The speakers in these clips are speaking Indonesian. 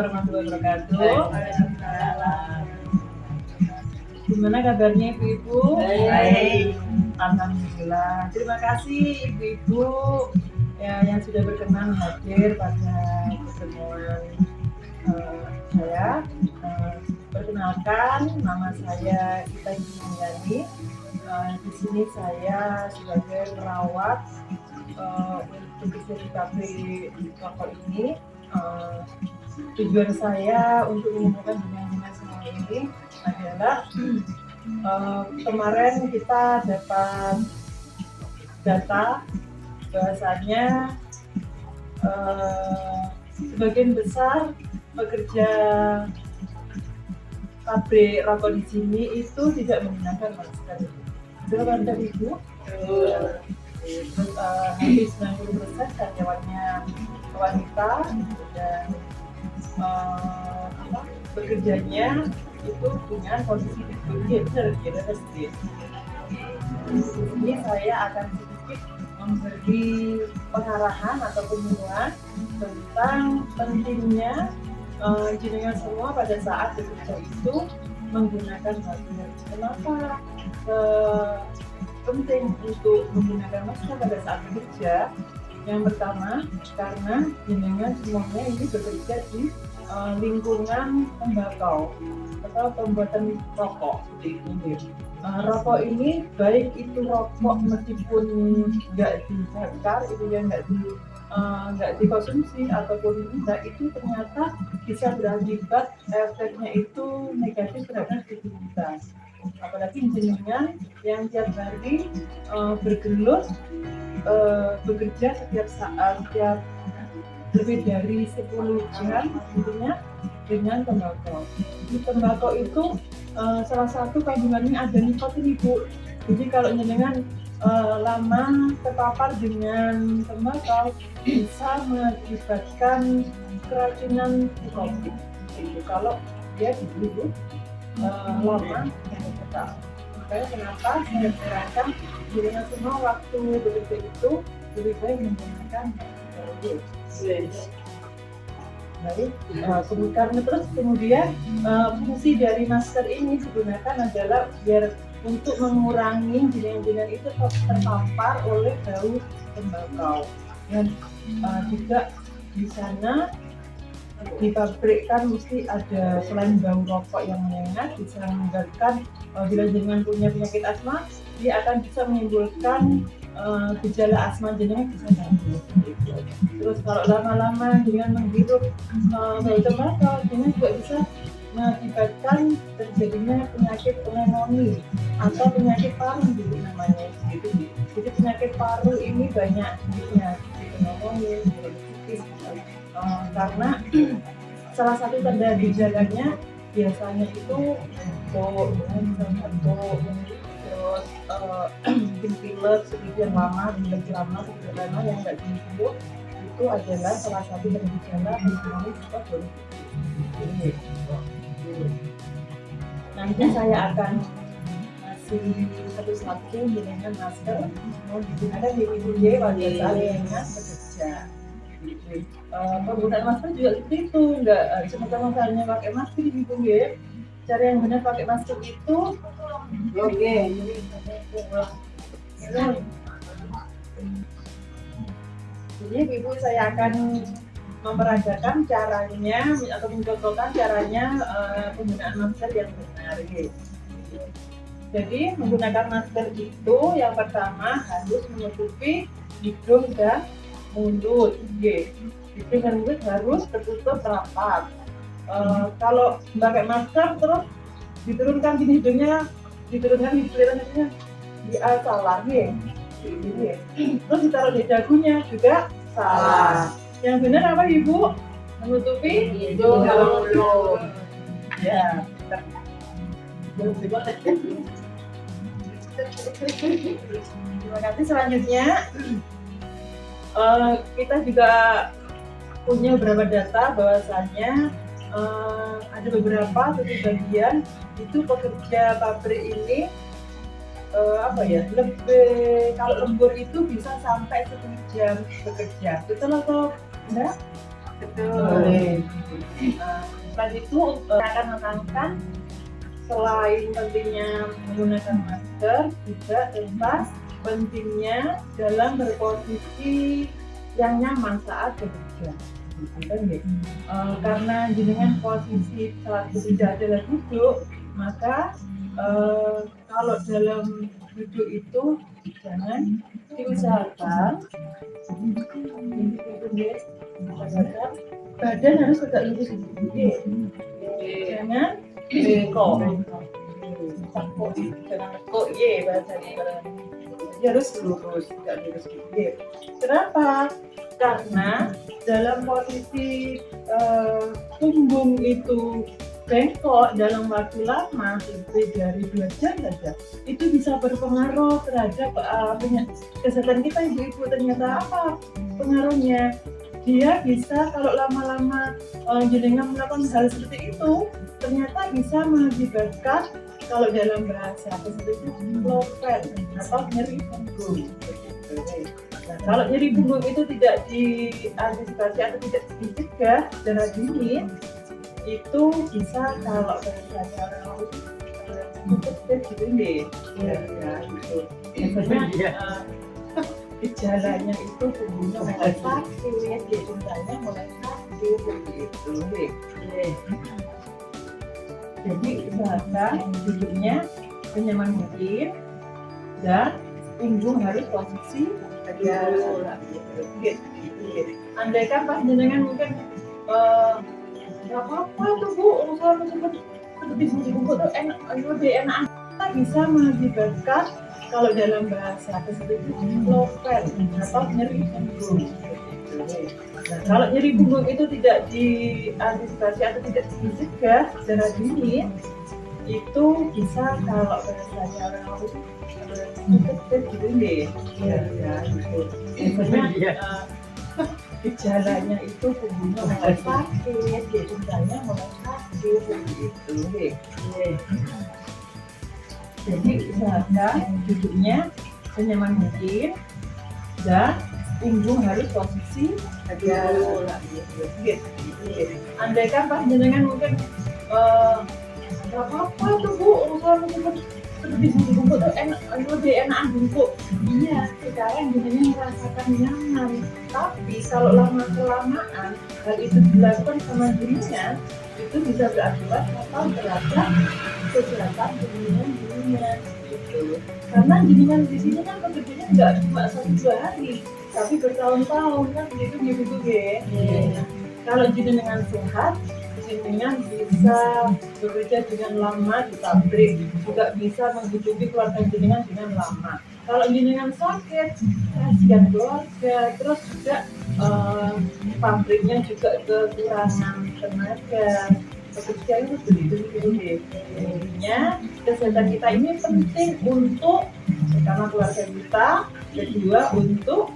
warahmatullahi wabarakatuh. Gimana kabarnya Ibu-Ibu? Baik. Alhamdulillah. Terima kasih Ibu-Ibu ya, yang sudah berkenan hadir pada pertemuan saya. Perkenalkan, nama saya Ita Yuni. Di sini saya sebagai perawat untuk di kafe rokok ini. Tujuan saya untuk mengumpulkan jenengan semua ini adalah kemarin kita dapat data bahwasanya sebagian besar pekerja pabrik rokok di sini itu tidak menggunakan masker. Betul kan Ibu? Terus hampir 90% karyawannya wanita dan bekerjanya itu punya kondisi psikologi benar kita pasti. Di sini saya akan sedikit memberi pengarahan atau penyuluhan tentang pentingnya jenengan semua pada saat bekerja itu menggunakan masker. Kenapa penting untuk menggunakan masker pada saat bekerja? Yang pertama, karena jenengan semuanya ini bekerja di lingkungan tembakau atau pembuatan rokok seperti itu. Rokok ini baik itu rokok meskipun nggak dibakar, itu yang nggak dikonsumsi ataupun enggak, itu ternyata bisa berakibat efeknya itu negatif terhadap tubuh kita. Apalagi jenengan yang tiap hari bergelut bekerja setiap saat, setiap lebih dari 10 jam tentunya dengan tembakau. Di tembakau itu salah satu kandungannya ada nikotin Ibu. Jadi kalau jenengan lama terpapar dengan tembakau bisa mengakibatkan keracunan nikotin. Itu kalau dia dulu lama tetap. Makanya kenapa saya sarankan jenengan semua waktu bekerja itu lebih baik menggunakan masker. Baik, karena terus kemudian fungsi dari masker ini digunakan adalah biar untuk mengurangi jenengan itu terpapar oleh bau tembakau. Dan juga di sana di pabrik kan mesti ada, selain bau rokok yang menyengat, bisa menyebabkan bila jenengan punya penyakit asma, dia akan bisa menimbulkan gejala asma jenengan bisa kambuh. Terus kalau lama-lama jenengan menghirup bau tembakau, jenengan juga bisa mengakibatkan terjadinya penyakit pneumonia atau penyakit paru gitu namanya gitu. Jadi penyakit paru ini banyak jenisnya, pneumonia, bronkitis, karena salah satu tanda gejalanya biasanya itu batuk, terus mungkin pilek sedikit lama yang nggak sembuh, itu adalah salah satu tanda gejala pneumonia atau bronkitis. Nanti saya akan kasih satu-satu dengan masker mau digunakan di WIJ pada saat jenengan bekerja. Penggunaan masker juga seperti itu, nggak semata-mata hanya pakai masker gitu ya. Cara yang benar pakai masker itu jadi Ibu saya akan memperagakan caranya atau mencontohkan caranya penggunaan masker yang benar. Jadi menggunakan masker itu yang pertama harus menutupi hidung dan mulut. Hidung dan mulut harus tertutup rapat. Kalau pakai masker terus diturunkan di hidungnya, diturunkan di hidungnya salah ya. Terus ditaruh di dagunya juga salah. Yang benar apa Ibu? Menutupi hidung dan mulut. Ya. Terima kasih. Selanjutnya kita juga punya beberapa data bahwasannya ada beberapa bagian itu pekerja pabrik ini lebih, kalau lembur itu bisa sampai 1 jam bekerja. Betul atau enggak? Betul. Selain itu akan menekankan selain pentingnya menggunakan masker, juga tentang pentingnya dalam berposisi yang nyaman saat bekerja. Karena jenengan posisi saat bekerja adalah duduk, maka kalau dalam duduk itu jangan diusahakan badan harus tegak lurus, jangan bengkok, jangan lekuk, bahasanya harus lurus, tegak lurus. Kenapa? Karena dalam posisi punggung itu bengkok dalam waktu lama, lebih dari 2 jam saja, itu bisa berpengaruh terhadap kesehatan kita, ibu-ibu. Ternyata apa pengaruhnya? Dia bisa, kalau lama-lama jenengan melakukan hal seperti itu, ternyata bisa mengakibatkan, kalau dalam bahasa seperti itu, low fat atau nyeri punggung. Nah, kalau nyeri punggung itu tidak diantisipasi atau tidak dicegah secara dini, itu bisa, kalau bahasa orang itu gitu. Biasanya gejalanya itu punggungnya mulai sakit, punggungnya mulai sakit begitu. Jadi usahakan duduknya senyaman mungkin dan punggung harus posisi tegak. Andaikan pas jenengan mungkin nggak apa-apa tuh Bu, usaha seperti bungkuk tuh lebih enak, bisa mengakibatkan, kalau dalam bahasa seperti itu, low fat atau nyeri punggung. Nah, kalau nyeri punggung itu tidak diantisipasi atau tidak dicegah secara dini, itu bisa, kalau bahasanya orang itu gitu deh. Biasanya gejalanya itu punggungnya mulai sakit, punggungnya mulai sakit begitu. Jadi usahakan duduknya senyaman mungkin dan punggung harus posisi tegak. Andaikan pas jenengan mungkin nggak apa-apa tuh Bu, usaha seperti bungkuk tuh lebih enak bungkuk. Iya, sekarang jenengan merasakan nyaman. Tapi kalau lama-kelamaan hal itu dilakukan sama dirinya, itu bisa berakibat fatal terhadap kesehatan jenengan gitu. Karena jenengan di sini kan bekerjanya nggak cuma 1-2 hari, tapi bertahun-tahun kan gitu ya. Kalau jenengan sehat, jenengan bisa bekerja dengan lama di pabrik, juga bisa menghidupi keluarga jenengan dengan lama. Kalau jenengan sakit, kasihan keluarga, terus juga pabriknya juga kekurangan tenaga, bekerja itu begitu. Jadinya kesehatan kita ini penting untuk pertama keluarga kita, kedua untuk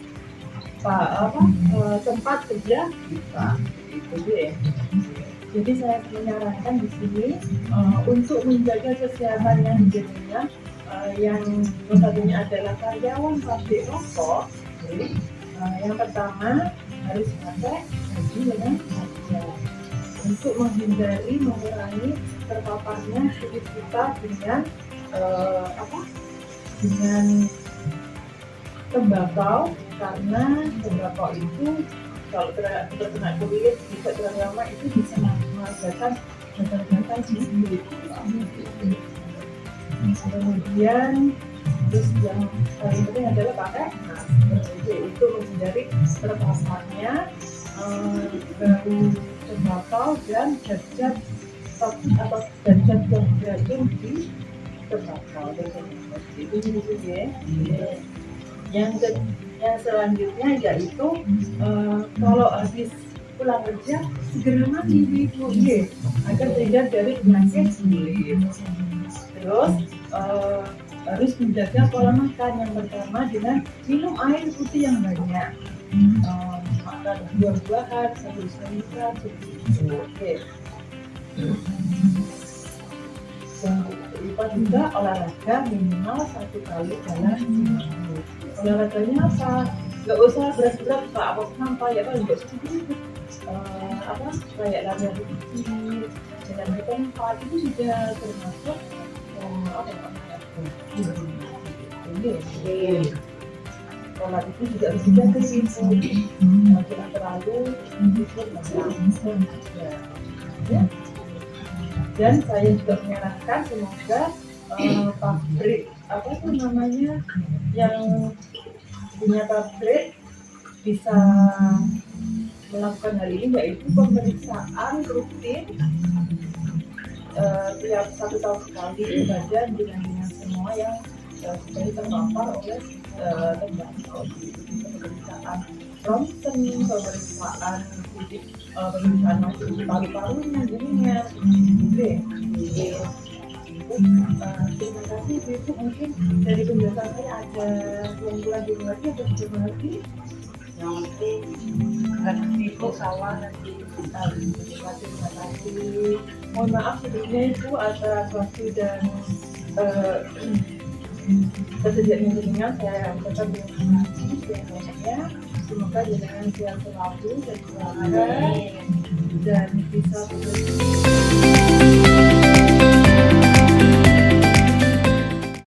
tempat kerja kita. Itu deh. Jadi saya menyarankan di sini untuk menjaga kesehatan yang jenengan, yang satunya adalah karyawan pabrik rokok. Jadi, yang pertama harus pakai baju dengan masker untuk mengurangi terpaparnya kulit kita dengan dengan tembakau, karena tembakau itu kalau terkena kulit bisa terlalu lama, itu bisa mengakibatkan gatal-gatal di kulit. Kemudian terus yang paling penting adalah pakai masker untuk menghindari terpaparnya bau tembakau dan zat-zat atau zat-zat yang beracun di tembakau. Itu gitu ya. Yang selanjutnya yaitu kalau habis pulang kerja segera mandi ibu, agar terhindar dari penyakit kulit. Terus harus menjaga pola makan. Yang pertama dengan minum air putih yang banyak, makan buah-buahan, sayur-sayuran seperti itu. Jangan lupa juga olahraga minimal 1 kali dalam olahraganya apa? Nggak usah berat-berat, apa nampak ya, paling nggak sedikit. apa kayak latihan kecil dengan tempat itu juga termasuk apa namanya ini pola itu juga harus dijaga sih tidak terlalu ikut ya. Dan saya juga menyarankan semoga pabrik apa tuh namanya yang punya pabrik bisa melakukan hal ini, yaitu pemeriksaan rutin tiap 1 tahun sekali badan dengan semua yang sudah terpapar oleh tembakau. Pemeriksaan ronsen, pemeriksaan fisik, pemeriksaan masuk di paru-parunya, jadinya. Terima kasih Bu. Mungkin dari penjelasan saya ada yang kurang dimengerti atau tidak mengerti. Yang penting ngerti kok sawah nanti. Terima kasih. Mohon maaf sebelumnya Ibu atas waktu dan kesediaan jenengan, saya ucapkan terima kasih semuanya. Semoga jenengan sehat selalu dan sehat dan bisa bekerja.